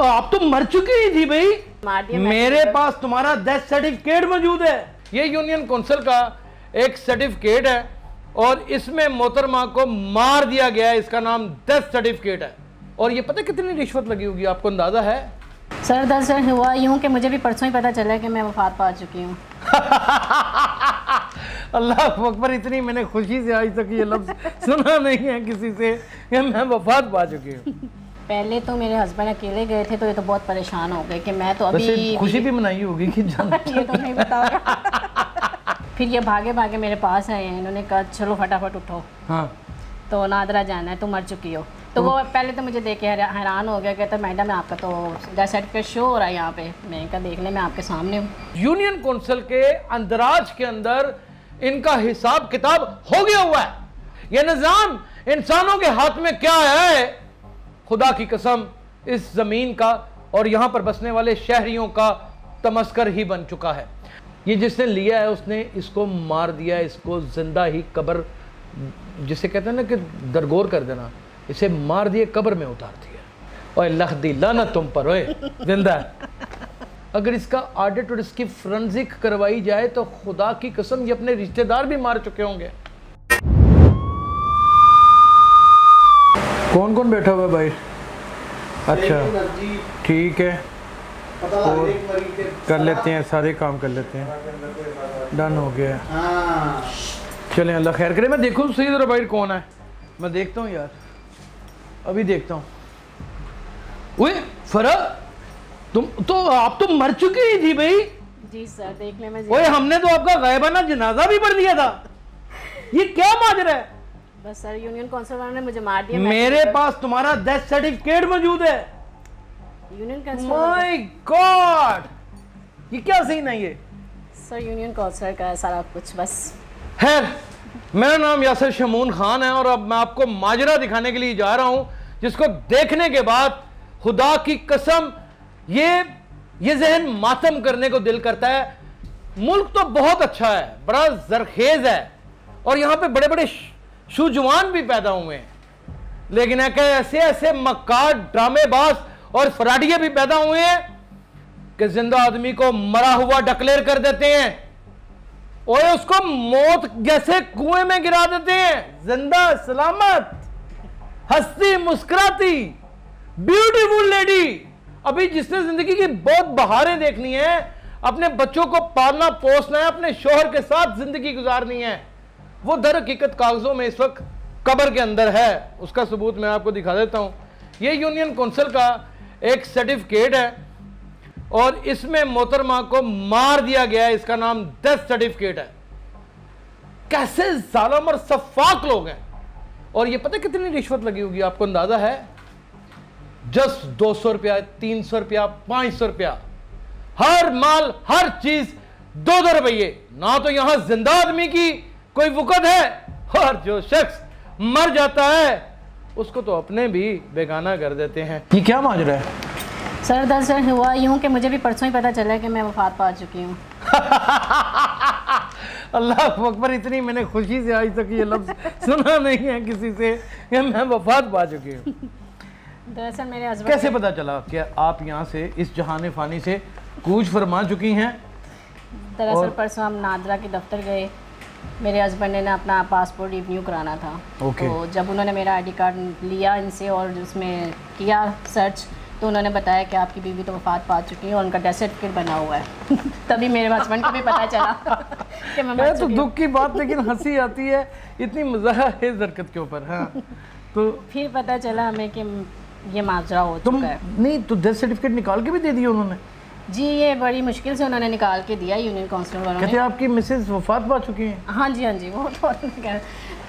आप तो मर चुकी ही थी भाई। मेरे पास तुम्हारा डेथ सर्टिफिकेट मौजूद है। ये यूनियन काउंसिल का एक सर्टिफिकेट है और इसमें मोहतरमा को मार दिया गया है। इसका नाम डेथ सर्टिफिकेट है। और ये पता कितनी रिश्वत लगी होगी, आपको अंदाजा है? सर दरअसल हुआ यूं कि मुझे भी परसों ही पता चला कि मैं वफात पा चुकी हूँ। अल्लाह अकबर, इतनी मैंने खुशी से आज तक ये लफ्ज सुना नहीं है किसी से कि मैं वफात पा चुकी हूँ। पहले तो मेरे हस्बैंड अकेले गए थे तो ये तो बहुत परेशान हो गए कि मैं तो अभी खुशी भी मनाई होगी कि जान ये तो नहीं बताओ। फिर ये भागे भागे मेरे पास आए हैं, इन्होंने कहा चलो फटाफट उठो। हाँ, तो नादरा जाना है, तुम मर चुकी हो। तो वो पहले तो मुझे देख के हैरान हो गया, कहता मैडम आपका तो डेथ सर्टिफिकेट शो हो रहा है यहाँ पे। मैंने कहा देख ले, मैं आपके सामने हूँ। यूनियन काउंसिल के अंदराज के अंदर इनका हिसाब किताब हो गया हुआ है। यह निजाम इंसानों के हाथ में क्या है, खुदा की कसम इस जमीन का और यहां पर बसने वाले शहरियों का तमस्कर ही बन चुका है। ये जिसने लिया है उसने इसको मार दिया, इसको जिंदा ही कब्र, जिसे कहते हैं ना कि दरगोर कर देना, इसे मार दिए कब्र में उतार दिया। ओए लख दी लानत तुम पर, ओए जिंदा। अगर इसका ऑडिट और इसकी फोरेंसिक करवाई जाए तो खुदा की कसम ये अपने रिश्तेदार भी मार चुके होंगे। कौन कौन बैठा हुआ है भाई? अच्छा ठीक है, और कर लेते हैं, सारे काम कर लेते हैं। डन हो गया। चलें, अल्लाह खैर करे। मैं देखूँ सही जरा भाई कौन है, मैं देखता हूँ यार, अभी देखता हूँ। ओए फरा, तुम तो आप तो मर चुकी ही थी भाई। जी सर, देखने में। ओए हमने तो आपका गायबाना जनाजा भी पढ़ दिया था। ये क्या माजरा है? बस सर, यूनियन काउंसिल वालों ने मुझे मार दिया। मेरे पास तुम्हारा डेथ सर्टिफिकेट मौजूद है। Union council. माय गॉड, ये क्या सीन है ये? सर यूनियन काउंसिल का सारा कुछ बस। खैर, मेरा नाम यासिर शमून खान है और अब मैं आपको माजरा दिखाने के लिए जा रहा हूं, जिसको देखने के बाद खुदा की कसम ये जहन मातम करने को दिल करता है। मुल्क तो बहुत अच्छा है, बड़ा जरखेज है और यहां पे बड़े बड़े शूजवान भी पैदा हुए हैं, लेकिन ऐसे ऐसे मक्कार, ड्रामेबाज और फराडिये भी पैदा हुए हैं कि जिंदा आदमी को मरा हुआ डिक्लेयर कर देते हैं और उसको मौत जैसे कुएं में गिरा देते हैं। जिंदा सलामत, हंसती मुस्कुराती ब्यूटीफुल लेडी, अभी जिसने जिंदगी की बहुत बहारें देखनी है, अपने बच्चों को पालना पोसना है, अपने शोहर के साथ जिंदगी गुजारनी है, वो दर हकीकत कागजों में इस वक्त कब्र के अंदर है। उसका सबूत मैं आपको दिखा देता हूं। ये यूनियन काउंसिल का एक सर्टिफिकेट है और इसमें मोहतरमा को मार दिया गया है। इसका नाम डेथ सर्टिफिकेट है। कैसे जालिम और सफाक लोग हैं। और ये पता कितनी रिश्वत लगी होगी, आपको अंदाजा है? जस्ट 200 रुपया, 300 रुपया, 500 रुपया, हर माल हर चीज 2-2 रुपये। ना तो यहां जिंदा आदमी की कोई वक़्त है और जो शख्स मर जाता है उसको तो अपने भी बेगाना कर देते हैं। ये क्या माजरा है? सर दरअसल हुआ यूं कि मुझे भी परसों ही पता चला कि मैं वफात पा चुकी हूँ। अल्लाह अकबर, इतनी मैंने खुशी से आज तक ये लफ्ज सुना नहीं है किसी से कि मैं वफात पा चुकी हूँ। दरअसल मेरे हस्बैंड, कैसे पता चला कि आप यहाँ से इस जहान फानी से कूच फरमा चुकी हैं? दरअसल परसों हम नादरा के दफ्तर गए, मेरे हस्बैंड ने अपना पासपोर्ट रिन्यू कराना था। तो जब उन्होंने मेरा आईडी कार्ड लिया इनसे और उसमें किया सर्च, तो उन्होंने बताया कि आपकी बीवी तो वफात पा चुकी है और उनका डेथ सर्टिफिकेट बना हुआ है। तभी मेरे हस्बैंड को भी पता चला कि मैं मर तो दुख की बात, लेकिन हंसी आती है इतनी मज़ा है इस हरकत के ऊपर। हाँ, तो फिर पता चला हमें कि ये माजरा हो चुका है। नहीं तो डेथ सर्टिफिकेट निकाल के भी दे दिया उन्होंने? जी, ये बड़ी मुश्किल से उन्होंने निकाल के दिया यूनियन काउंसिल वालों ने। कहते आपकी मिसेज वफात पा चुकी हैं? हाँ जी, हाँ जी, वो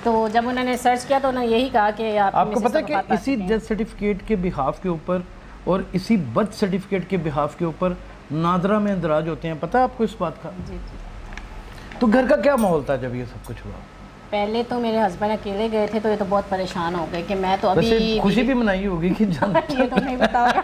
तो जब उन्होंने सर्च किया तो उन्होंने यही कहा कि आपको पता है कि इसी डेथ सर्टिफिकेट के बिहाफ के ऊपर और इसी बर्थ सर्टिफिकेट के बिहाफ के ऊपर नादरा में इंदराज होते हैं, पता है आपको इस बात का? जी जी। तो घर का क्या माहौल था जब ये सब कुछ हुआ? पहले तो मेरे हस्बैंड अकेले गए थे तो ये तो बहुत परेशान हो गए कि मैं तो अभी खुशी भी मनाई होगी कि जान ये तो नहीं पता होगा।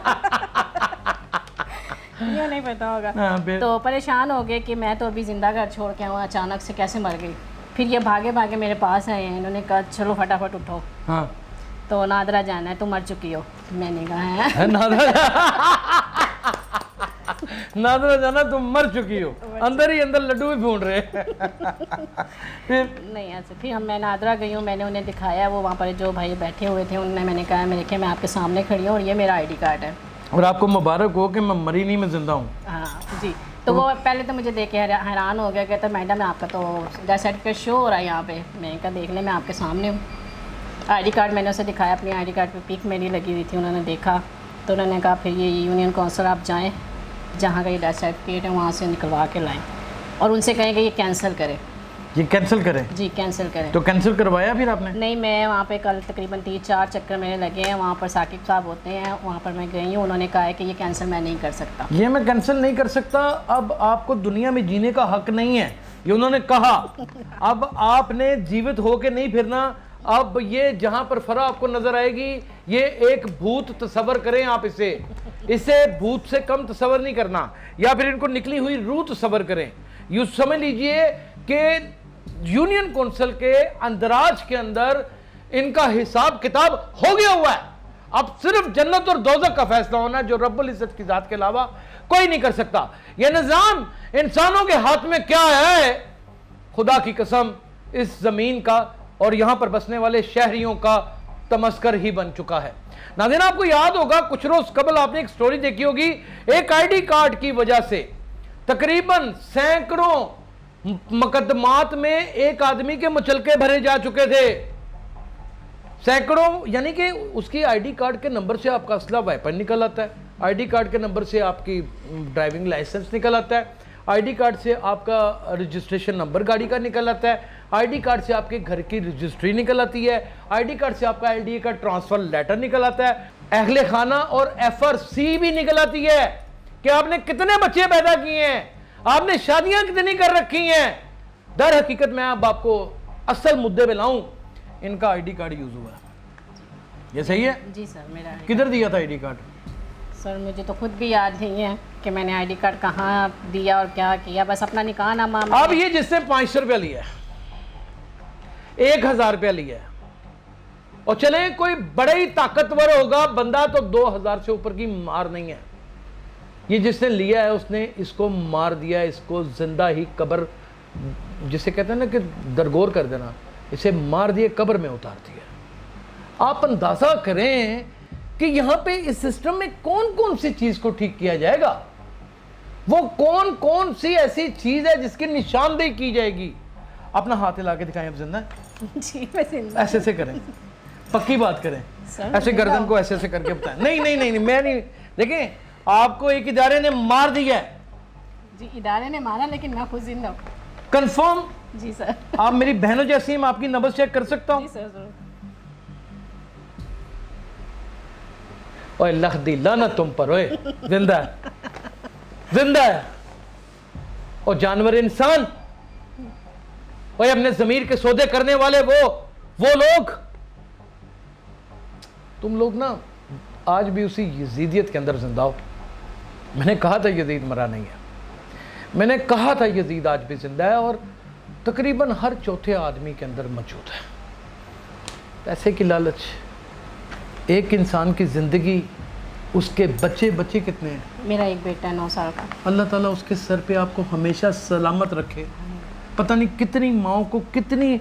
ये नहीं पता होगा। तो परेशान हो गए कि मैं तो अभी जिंदा घर छोड़ के आऊँ, अचानक से कैसे मर गई। फिर ये भागे भागे मेरे पास आए हैं, इन्होंने कहा चलो फटाफट उठो। हाँ। तो नादरा जाना है, तुम मर चुकी हो। मैंने कहा है है नादरा जाना, तुम मर चुकी हो, अंदर ही अंदर लड्डू भी भून रहे फिर नहीं ऐसे। फिर मैं नादरा गई हूँ, मैंने उन्हें दिखाया, वो वहाँ पर जो भाई बैठे हुए थे उन्होंने, मैंने कहा मैं देखिए मैं आपके सामने खड़ी हूँ और ये मेरा ID कार्ड है। और आपको मुबारक हो कि मैं मरी नहीं, मैं जिंदा हूँ। हाँ जी। तो वो पहले तो मुझे देख के हैरान हो गया, कहता मैडम आपका तो डेथ सर्टिफिकेट शो हो रहा है यहाँ पे। मैंने कहा देख ले मैं आपके सामने हूँ। ID कार्ड मैंने उसे दिखाया, अपनी ID कार्ड पे पिक मेरी लगी हुई थी। उन्होंने देखा तो उन्होंने कहा फिर ये यूनियन काउंसिल आप जाएँ, जहाँ का ये डेथ सर्टिफिकेट है वहाँ से निकलवा के लाएँ और उनसे कहें कि ये कैंसिल करें। ये कैंसिल करें? जी कैंसिल करें। तो कैंसिल करवाया फिर आपने? नहीं, मैं वहाँ पे कल तकरीबन 3-4 चक्कर मेरे लगे हैं। वहाँ पर साकिब साहब होते हैं, वहाँ पर मैं गई हूँ। उन्होंने कहा है कि ये कैंसिल मैं नहीं कर सकता। ये मैं कैंसिल नहीं कर सकता, अब आपको दुनिया में जीने का हक नहीं है, ये उन्होंने कहा। अब आपने जीवित होके नहीं फिरना। अब ये जहाँ पर फरा आपको नजर आएगी, ये एक भूत तस्वर करें आप इसे भूत से कम तस्वर नहीं करना, या फिर इनको निकली हुई रूह तस्वर करें। यूँ समझ लीजिए कि यूनियन काउंसिल के अंदराज के अंदर इनका हिसाब किताब हो गया हुआ है। अब सिर्फ जन्नत और दोज़ख का फैसला होना है, जो रब्बुल इज्जत की जात के अलावा कोई नहीं कर सकता। यह निज़ाम इंसानों के हाथ में क्या है, खुदा की कसम इस जमीन का और यहां पर बसने वाले शहरियों का तमस्कर ही बन चुका है। नाज़रीन, आपको याद होगा कुछ रोज कबल आपने एक स्टोरी देखी होगी, एक ID कार्ड की वजह से तकरीबन सैकड़ों मुकदमात में एक आदमी के मुचलके भरे जा चुके थे। सैकड़ों, यानी कि उसकी ID कार्ड के नंबर से आपका असला वेपन निकल आता है, ID कार्ड के नंबर से आपकी ड्राइविंग लाइसेंस निकल आता है, ID कार्ड से आपका रजिस्ट्रेशन नंबर गाड़ी का निकल आता है, ID कार्ड से आपके घर की रजिस्ट्री निकल आती है, ID कार्ड से आपका LDA का ट्रांसफर लेटर निकल आता है, अहले खाना और FRC भी निकल आती है कि आपने कितने बच्चे पैदा किए हैं, आपने शादियां कितनी कर रखी हैं। दर हकीकत मैं अब आपको असल मुद्दे पे लाऊं, इनका ID कार्ड यूज हुआ है। ये सही है? जी सर, मेरा किधर दिया था ID कार्ड? सर मुझे तो खुद भी याद नहीं है कि मैंने ID कार्ड कहाँ दिया और क्या किया, बस अपना निकाह नामा। अब ये जिससे 500 रुपया लिया है, 1000 रुपया लिया है, और चले कोई बड़ा ही ताकतवर होगा बंदा तो 2000 से ऊपर की मार नहीं है। ये जिसने लिया है उसने इसको मार दिया, इसको जिंदा ही कब्र, जिसे कहते हैं ना कि दरगोर कर देना, इसे मार दिए कब्र में उतार दिया। आप अंदाजा करें कि यहां पे इस सिस्टम में कौन कौन सी चीज को ठीक किया जाएगा, वो कौन कौन सी ऐसी चीज है जिसकी निशानदेही की जाएगी। अपना हाथ हिला के दिखाएं, आप जिंदा? जी मैं जिंदा। ऐसे ऐसे करें, पक्की बात करें, ऐसे गर्दन को ऐसे ऐसे करके बताएं। नहीं नहीं नहीं, मैं नहीं। देखें, आपको एक इदारे ने मार दिया है। जी इदारे ने मारा, लेकिन मैं खुद जिंदा हूं। कंफर्म? जी सर। आप मेरी बहनों जैसी, मैं आपकी नब्ज चेक कर सकता हूं? जी सर जरूर। ओए लख दी लानत तुम पर, ओए जिंदा है, जिंदा है। और जानवर इंसान, ओए अपने जमीर के सौदे करने वाले वो लोग, तुम लोग ना आज भी उसी यजीदियत के अंदर जिंदा हो। मैंने कहा था यजीद मरा नहीं है, मैंने कहा था यजीद आज भी जिंदा है और तकरीबन हर चौथे आदमी के अंदर मौजूद है। पैसे की लालच, एक इंसान की ज़िंदगी, उसके बच्चे कितने हैं? मेरा एक बेटा है 9 साल का। अल्लाह ताला उसके सर पे आपको हमेशा सलामत रखे। पता नहीं कितनी माओं को, कितनी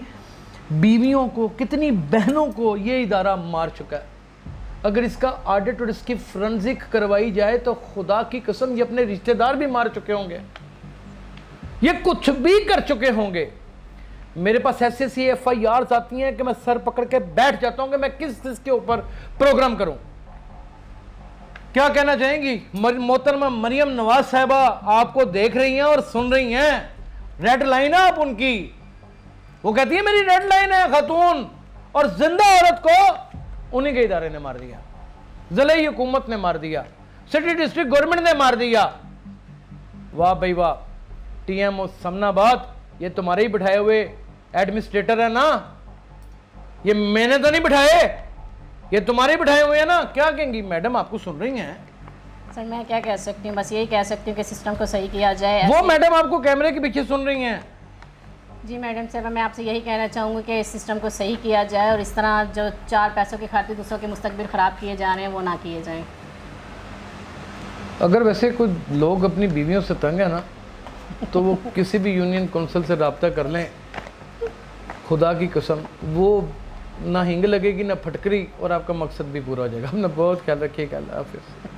बीवियों को, कितनी बहनों को ये इदारा मार चुका है। अगर इसका ऑडिट और इसकी फोरेंसिक करवाई जाए तो खुदा की कसम ये अपने रिश्तेदार भी मार चुके होंगे, ये कुछ भी कर चुके होंगे। मेरे पास ऐसी FIRs आती हैं कि मैं सर पकड़ के बैठ जाता हूं कि मैं किस चीज के ऊपर प्रोग्राम करूं। क्या कहना चाहेंगी मोहतरमा मरियम नवाज साहिबा? आपको देख रही हैं और सुन रही हैं, रेड लाइन है आप उनकी। वो कहती है मेरी रेड लाइन है खातून, और जिंदा औरत को उन्हीं के इदारे ने मार दिया, ज़िले हुकूमत ने मार दिया, सिटी डिस्ट्रिक्ट गवर्नमेंट ने मार दिया। वाह भाई वाह, TM समनाबाद, ये तुम्हारे ही बिठाए हुए एडमिनिस्ट्रेटर है ना, ये मैंने तो नहीं बिठाए, ये तुम्हारे ही बिठाए हुए हैं ना। क्या कहेंगी मैडम, आपको सुन रही हैं? सर मैं क्या कह सकती हूँ, बस यही कह सकती हूँ कि सिस्टम को सही किया जाए। वो मैडम आपको कैमरे के पीछे सुन रही हैं, जी मैडम साहब, मैं आपसे यही कहना चाहूँगी कि इस सिस्टम को सही किया जाए और इस तरह जो 4 पैसों की खातिर दूसरों के मुस्तकबिल ख़राब किए जा रहे हैं वो ना किए जाएं। अगर वैसे कोई लोग अपनी बीवियों से तंग है ना, तो वो किसी भी यूनियन कौंसिल से रब्ता कर लें, खुदा की कसम वो ना हिंग लगेगी ना फटकरी, और आपका मकसद भी पूरा हो जाएगा। अपना बहुत ख्याल रखिएगा। अल्लाह हाफिज़।